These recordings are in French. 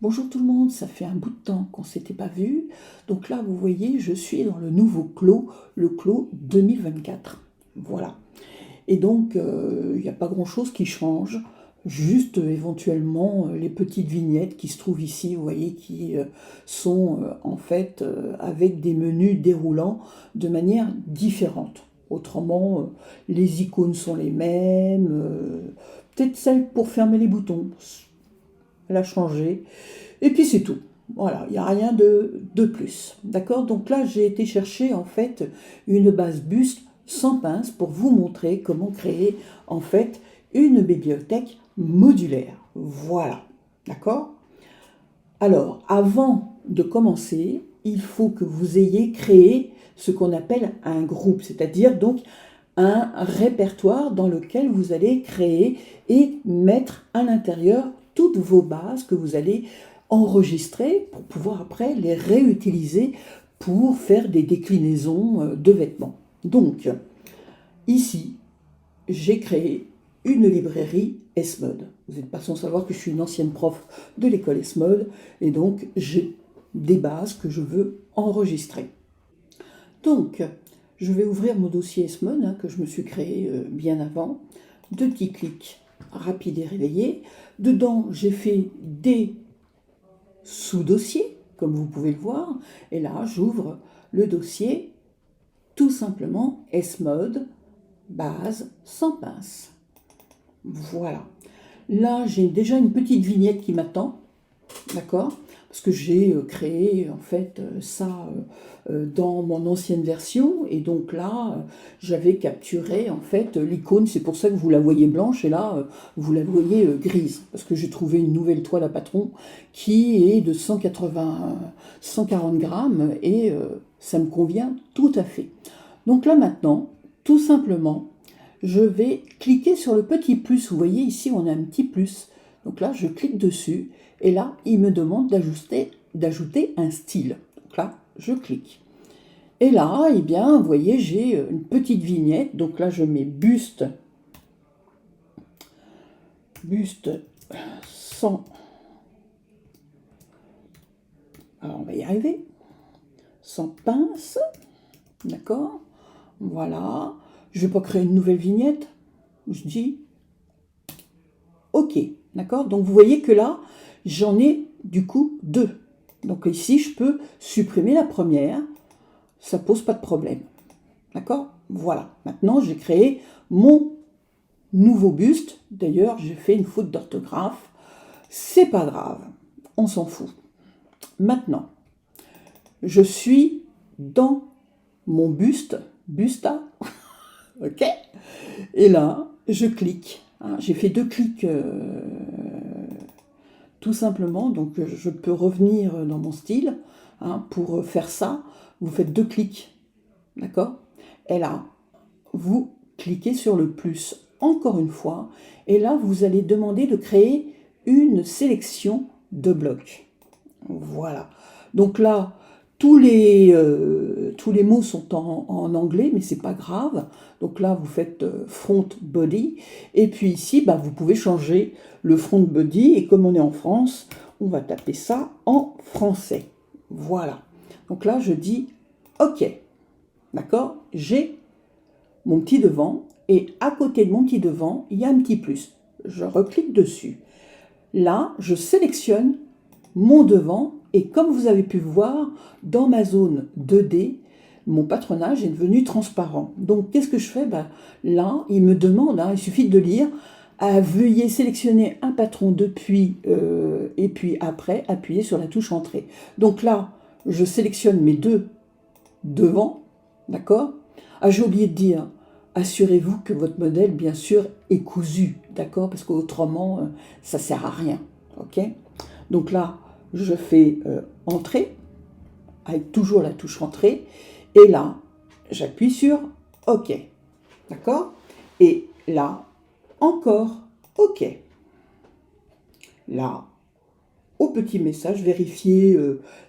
Bonjour tout le monde, ça fait un bout de temps qu'on ne s'était pas vu. Donc là, vous voyez, je suis dans le nouveau clos, le clos 2024. Voilà. Et donc, il n'y a pas grand-chose qui change, juste éventuellement les petites vignettes qui se trouvent ici, vous voyez, qui sont en fait avec des menus déroulants de manière différente. Autrement, les icônes sont les mêmes, peut-être celle pour fermer les boutons, elle a changé. Et puis c'est tout. Voilà, il n'y a rien de plus. D'accord. Donc là, j'ai été chercher en fait une base buste sans pince pour vous montrer comment créer en fait une bibliothèque modulaire. Voilà. D'accord. Alors, avant de commencer, il faut que vous ayez créé ce qu'on appelle un groupe, c'est-à-dire donc un répertoire dans lequel vous allez créer et mettre à l'intérieur toutes vos bases que vous allez enregistrer pour pouvoir après les réutiliser pour faire des déclinaisons de vêtements. Donc, ici, j'ai créé une librairie S-Mode. Vous n'êtes pas sans savoir que je suis une ancienne prof de l'école S-Mode et donc j'ai des bases que je veux enregistrer. Donc, je vais ouvrir mon dossier S-Mode que je me suis créé bien avant. Deux petits clics rapides et réveillés. Dedans, j'ai fait des sous-dossiers, comme vous pouvez le voir. Et là, j'ouvre le dossier tout simplement S-Mode, base sans pince. Voilà. Là, j'ai déjà une petite vignette qui m'attend, d'accord? Parce que j'ai créé en fait ça dans mon ancienne version et donc là j'avais capturé en fait l'icône, c'est pour ça que vous la voyez blanche et là vous la voyez grise parce que j'ai trouvé une nouvelle toile à patron qui est de 140 grammes et ça me convient tout à fait. Donc là maintenant, tout simplement, je vais cliquer sur le petit plus. Vous voyez ici, on a un petit plus. Donc là, je clique dessus et là, il me demande d'ajouter un style. Donc là, je clique. Et là, eh bien, vous voyez, j'ai une petite vignette. Donc là, je mets buste sans... Alors, on va y arriver. Sans pince. D'accord. Voilà. Je ne vais pas créer une nouvelle vignette. Je dis OK. D'accord. Donc, vous voyez que là, j'en ai du coup deux. Donc ici, je peux supprimer la première. Ça ne pose pas de problème. D'accord. Voilà. Maintenant, j'ai créé mon nouveau buste. D'ailleurs, j'ai fait une faute d'orthographe. C'est pas grave. On s'en fout. Maintenant, je suis dans mon busta, ok. Et là, je clique. J'ai fait deux clics tout simplement. Donc, je peux revenir dans mon style. Pour faire ça, vous faites deux clics, d'accord. Et là, vous cliquez sur le plus encore une fois. Et là, vous allez demander de créer une sélection de blocs. Voilà. Donc là, tous les mots sont en anglais, mais c'est pas grave. Donc là, vous faites front body. Et puis ici, bah, vous pouvez changer le front body. Et comme on est en France, on va taper ça en français. Voilà. Donc là, je dis OK. D'accord? J'ai mon petit devant. Et à côté de mon petit devant, il y a un petit plus. Je reclique dessus. Là, je sélectionne mon devant et comme vous avez pu voir, dans ma zone 2D, mon patronage est devenu transparent. Donc, qu'est-ce que je fais? Là, il me demande, il suffit de lire, veuillez sélectionner un patron depuis et puis après, appuyez sur la touche Entrée. Donc là, je sélectionne mes deux devant, d'accord? J'ai oublié de dire, assurez-vous que votre modèle, bien sûr, est cousu, d'accord? Parce qu'autrement, ça ne sert à rien, ok? Donc là, je fais Entrée, avec toujours la touche Entrée, et là, j'appuie sur OK, d'accord? Et là, encore OK. Là, au petit message, vérifier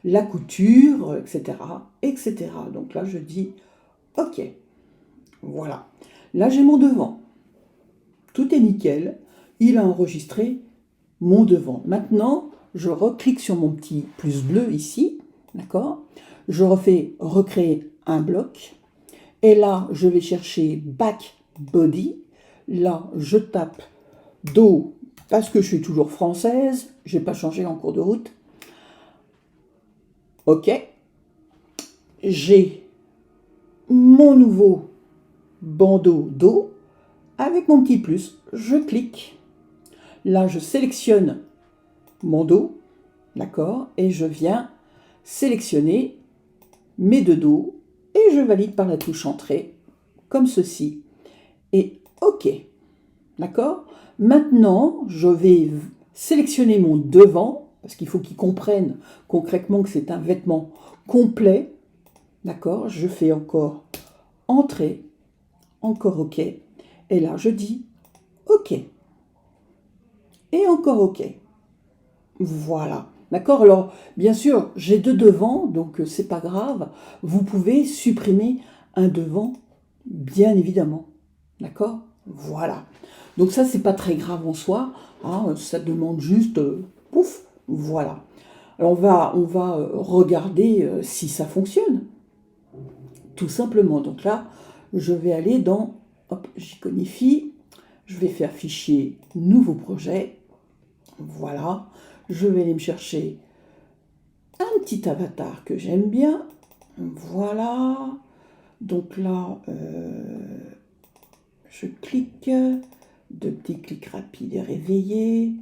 la couture, etc., etc. Donc là, je dis OK. Voilà. Là, j'ai mon devant. Tout est nickel. Il a enregistré mon devant. Maintenant, je reclique sur mon petit plus bleu ici, d'accord? Je refais recréer un bloc. Et là, je vais chercher back body. Là, je tape dos parce que je suis toujours française. Je n'ai pas changé en cours de route. OK. J'ai mon nouveau bandeau dos avec mon petit plus. Je clique. Là, je sélectionne mon dos. D'accord? Et je viens sélectionner mes deux dos. Et je valide par la touche entrée, comme ceci. Et OK. D'accord? Maintenant, je vais sélectionner mon devant, parce qu'il faut qu'ils comprennent concrètement que c'est un vêtement complet. D'accord? Je fais encore entrée, encore OK. Et là, je dis OK. Et encore OK. Voilà. D'accord? Alors, bien sûr, j'ai deux devants, donc c'est pas grave. Vous pouvez supprimer un devant, bien évidemment. D'accord? Voilà. Donc ça, c'est pas très grave en soi. Hein, ça demande juste, pouf, voilà. Alors on va regarder si ça fonctionne. Tout simplement. Donc là, je vais aller dans, hop, j'iconifie. Je vais faire fichier, nouveau projet. Voilà. Je vais aller me chercher un petit avatar que j'aime bien. Voilà. Donc là, je clique. Deux petits clics rapides et réveillés.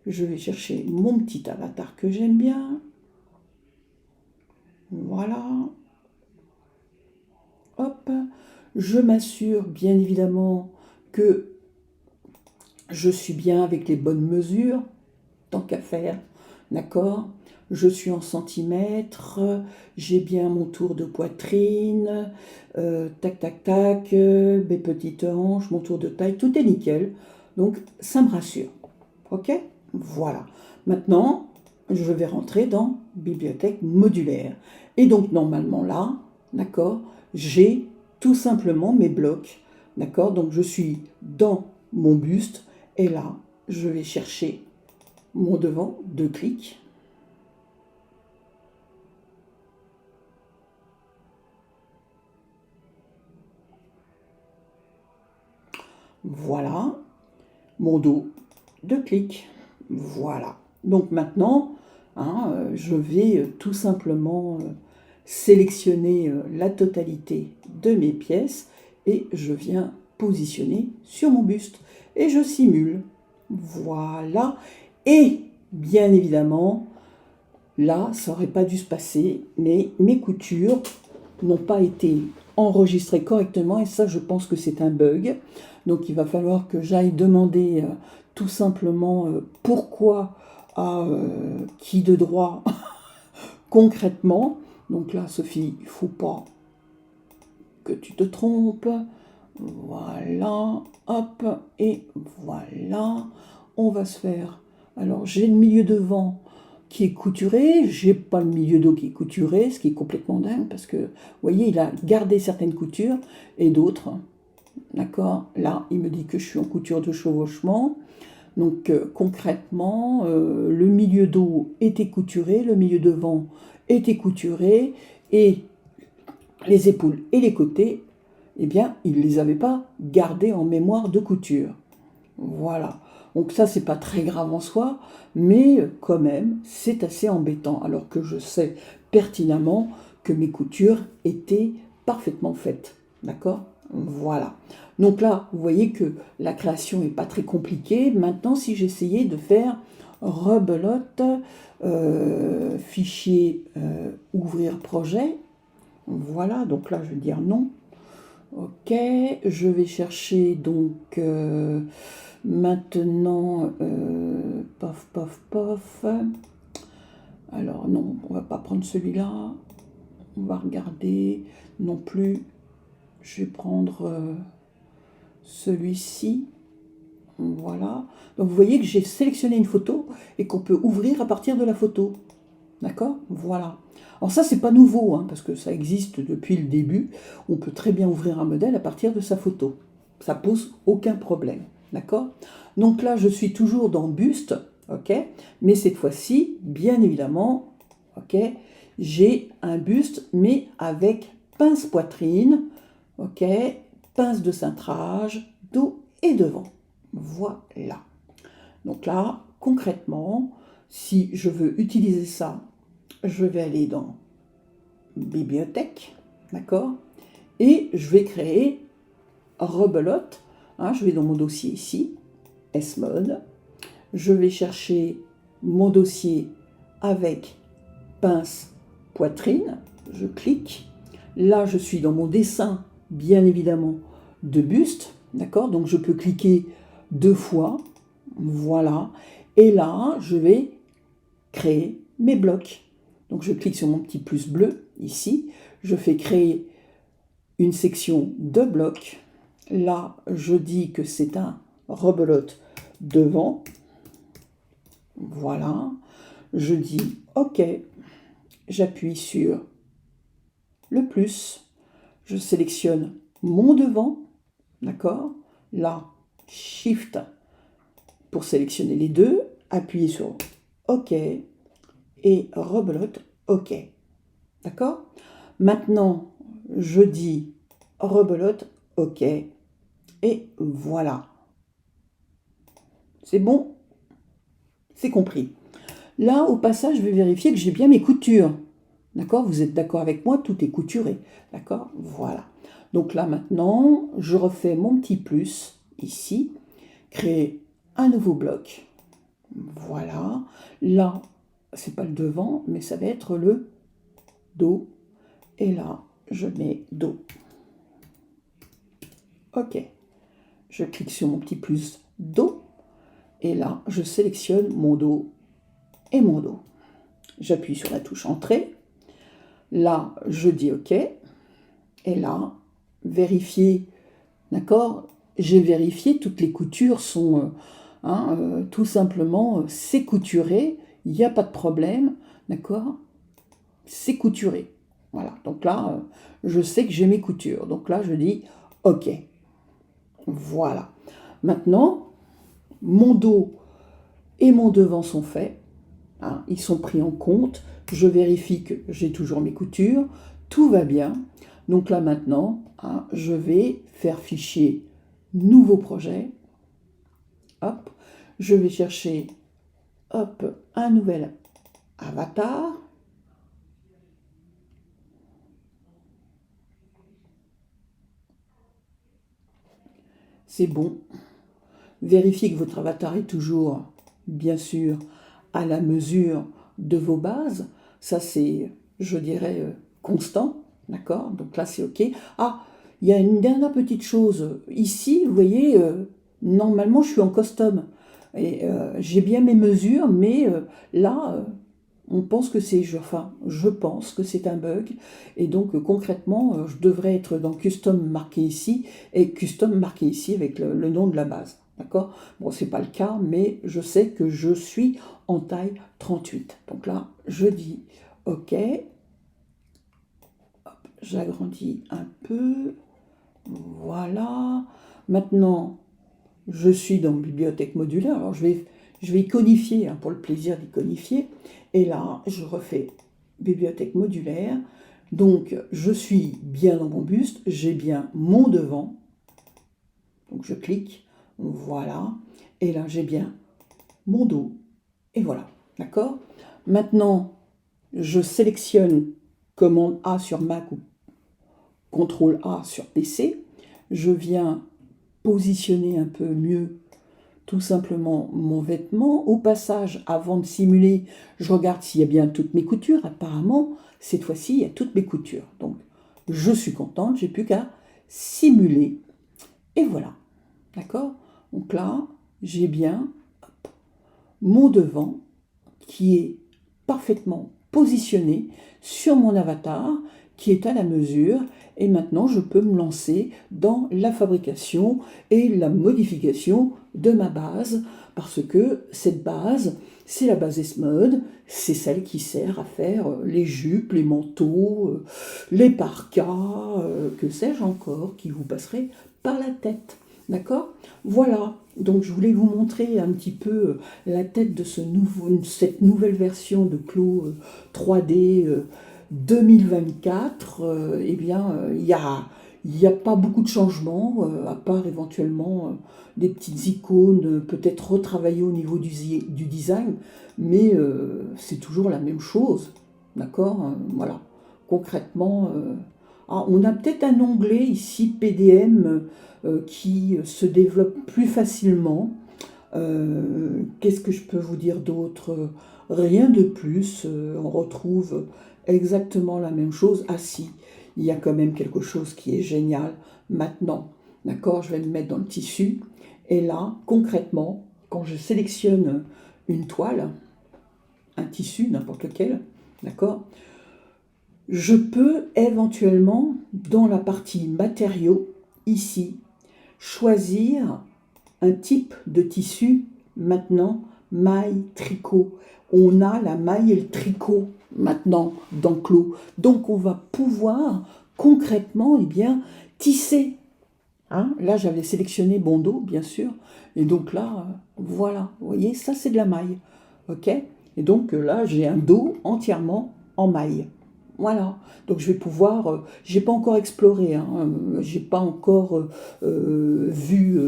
Je vais chercher mon petit avatar que j'aime bien. Voilà. Hop. Je m'assure bien évidemment que je suis bien avec les bonnes mesures. Tant qu'à faire. D'accord? Je suis en centimètres, j'ai bien mon tour de poitrine, tac tac tac, mes petites hanches, mon tour de taille, tout est nickel. Donc ça me rassure. Ok? Voilà. Maintenant, je vais rentrer dans bibliothèque modulaire. Et donc normalement là, d'accord, j'ai tout simplement mes blocs. D'accord? Donc je suis dans mon buste et là, je vais chercher mon devant, deux clics. Voilà. Mon dos, deux clics. Voilà. Donc maintenant, hein, je vais tout simplement sélectionner la totalité de mes pièces et je viens positionner sur mon buste. Et je simule. Voilà. Et bien évidemment, là, ça n'aurait pas dû se passer, mais mes coutures n'ont pas été enregistrées correctement et ça, je pense que c'est un bug. Donc, il va falloir que j'aille demander tout simplement pourquoi à qui de droit concrètement. Donc là, Sophie, il ne faut pas que tu te trompes. Voilà, hop, et voilà. On va se faire... Alors, j'ai le milieu devant qui est couturé, j'ai pas le milieu dos qui est couturé, ce qui est complètement dingue, parce que, vous voyez, il a gardé certaines coutures, et d'autres, d'accord, là, il me dit que je suis en couture de chevauchement, donc concrètement, le milieu dos était couturé, le milieu devant était couturé, et les épaules et les côtés, eh bien, il ne les avait pas gardés en mémoire de couture. Voilà. Donc ça, c'est pas très grave en soi, mais quand même, c'est assez embêtant, alors que je sais pertinemment que mes coutures étaient parfaitement faites. D'accord? Voilà. Donc là, vous voyez que la création n'est pas très compliquée. Maintenant, si j'essayais de faire rebelote, fichier, ouvrir projet, voilà, donc là, je vais dire non. Ok, je vais chercher donc maintenant, pof, pof, pof. Alors non, on va pas prendre celui-là. On va regarder non plus. Je vais prendre celui-ci. Voilà. Donc vous voyez que j'ai sélectionné une photo et qu'on peut ouvrir à partir de la photo. D'accord? Voilà. Alors ça, c'est pas nouveau, hein, parce que ça existe depuis le début. On peut très bien ouvrir un modèle à partir de sa photo. Ça pose aucun problème. D'accord? Donc là, je suis toujours dans buste. ok? Mais cette fois-ci, bien évidemment, ok, j'ai un buste, mais avec pince poitrine, ok, pince de cintrage, dos et devant. Voilà. Donc là, concrètement, si je veux utiliser ça, je vais aller dans bibliothèque, d'accord? Et je vais créer rebelote. Hein, je vais dans mon dossier ici, S-Mode. Je vais chercher mon dossier avec pince poitrine. Je clique. Là, je suis dans mon dessin, bien évidemment, de buste. D'accord? Donc, je peux cliquer 2 fois. Voilà. Et là, je vais créer mes blocs. Donc, je clique sur mon petit plus bleu, ici. Je fais créer une section de blocs. Là, je dis que c'est un rebelote devant. Voilà. Je dis OK. J'appuie sur le plus. Je sélectionne mon devant. D'accord? Là, Shift pour sélectionner les deux. Appuyez sur OK. Et rebelote OK. D'accord? Maintenant, je dis rebelote OK. Et voilà. C'est bon? C'est compris. Là, au passage, je vais vérifier que j'ai bien mes coutures. D'accord? Vous êtes d'accord avec moi? Tout est couturé. D'accord? Voilà. Donc là, maintenant, je refais mon petit plus, ici. Créer un nouveau bloc. Voilà. Là, c'est pas le devant, mais ça va être le dos. Et là, je mets dos. OK. Je clique sur mon petit plus dos. Et là, je sélectionne mon dos et mon dos. J'appuie sur la touche Entrée. Là, je dis OK. Et là, vérifier. D'accord? J'ai vérifié, toutes les coutures sont tout simplement, c'est couturé. Il n'y a pas de problème. D'accord? C'est couturé. Voilà. Donc là, je sais que j'ai mes coutures. Donc là, je dis OK. Voilà. Maintenant, mon dos et mon devant sont faits. Hein, ils sont pris en compte. Je vérifie que j'ai toujours mes coutures. Tout va bien. Donc là maintenant, hein, je vais faire fichier nouveau projet. Hop. Je vais chercher hop, un nouvel avatar. C'est bon. Vérifiez que votre avatar est toujours, bien sûr, à la mesure de vos bases. Ça, c'est, je dirais, constant. D'accord? Donc là, c'est OK. Ah, il y a une dernière petite chose. Ici, vous voyez, normalement, je suis en custom. Et j'ai bien mes mesures, mais là, on pense que c'est, enfin, je pense que c'est un bug. Et donc, concrètement, je devrais être dans custom marqué ici et custom marqué ici avec le nom de la base. D'accord? Bon, c'est pas le cas, mais je sais que je suis en taille 38. Donc là, je dis OK. J'agrandis un peu. Voilà. Maintenant, je suis dans bibliothèque modulaire. Alors, je vais iconifier, hein, pour le plaisir d'iconifier. Et là, je refais bibliothèque modulaire. Donc, je suis bien dans mon buste. J'ai bien mon devant. Donc, je clique. Voilà. Et là, j'ai bien mon dos. Et voilà. D'accord? Maintenant, je sélectionne commande A sur Mac ou CTRL A sur PC. Je viens positionner un peu mieux tout simplement mon vêtement. Au passage, avant de simuler, je regarde s'il y a bien toutes mes coutures. Apparemment, cette fois-ci, il y a toutes mes coutures. Donc, je suis contente, j'ai plus qu'à simuler. Et voilà. D'accord? Donc là, j'ai bien mon devant qui est parfaitement positionné sur mon avatar, qui est à la mesure. Et maintenant, je peux me lancer dans la fabrication et la modification de ma base, parce que cette base, c'est la base S-Mode, c'est celle qui sert à faire les jupes, les manteaux, les parkas, que sais-je encore, qui vous passerait par la tête. D'accord? Voilà, Donc je voulais vous montrer un petit peu la tête de cette nouvelle version de Clos 3D 2024. Eh bien, il y a pas beaucoup de changements, à part éventuellement des petites icônes, peut-être retravaillées au niveau du design, mais c'est toujours la même chose, d'accord? Voilà, concrètement, on a peut-être un onglet ici, PDM, qui se développe plus facilement. Qu'est-ce que je peux vous dire d'autre? Rien de plus, on retrouve exactement la même chose. Ah si, il y a quand même quelque chose qui est génial maintenant. D'accord? Je vais me mettre dans le tissu. Et là, concrètement, quand je sélectionne une toile, un tissu, n'importe lequel, d'accord? Je peux éventuellement, dans la partie matériaux, ici, choisir un type de tissu. Maintenant, maille, tricot. On a la maille et le tricot maintenant dans Clos. Donc on va pouvoir concrètement, eh bien, tisser. Hein, là, j'avais sélectionné Bondo, bien sûr. Et donc là, voilà, vous voyez, ça c'est de la maille. OK? Et donc là, j'ai un dos entièrement en maille. Voilà, donc je vais pouvoir, j'ai pas encore exploré, hein, j'ai pas encore vu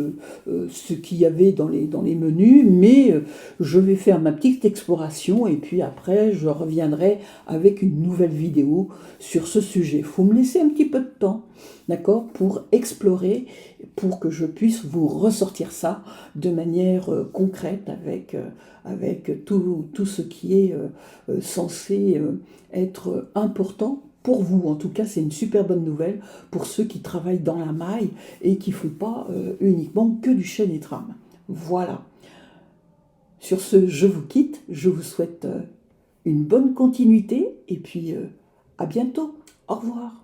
ce qu'il y avait dans les menus, mais je vais faire ma petite exploration et puis après je reviendrai avec une nouvelle vidéo sur ce sujet. Il faut me laisser un petit peu de temps, d'accord, pour explorer, pour que je puisse vous ressortir ça de manière concrète avec tout ce qui est censé être important pour vous. En tout cas, c'est une super bonne nouvelle pour ceux qui travaillent dans la maille et qui ne font pas uniquement que du chêne et trame. Voilà. Sur ce, je vous quitte. Je vous souhaite une bonne continuité et puis à bientôt. Au revoir.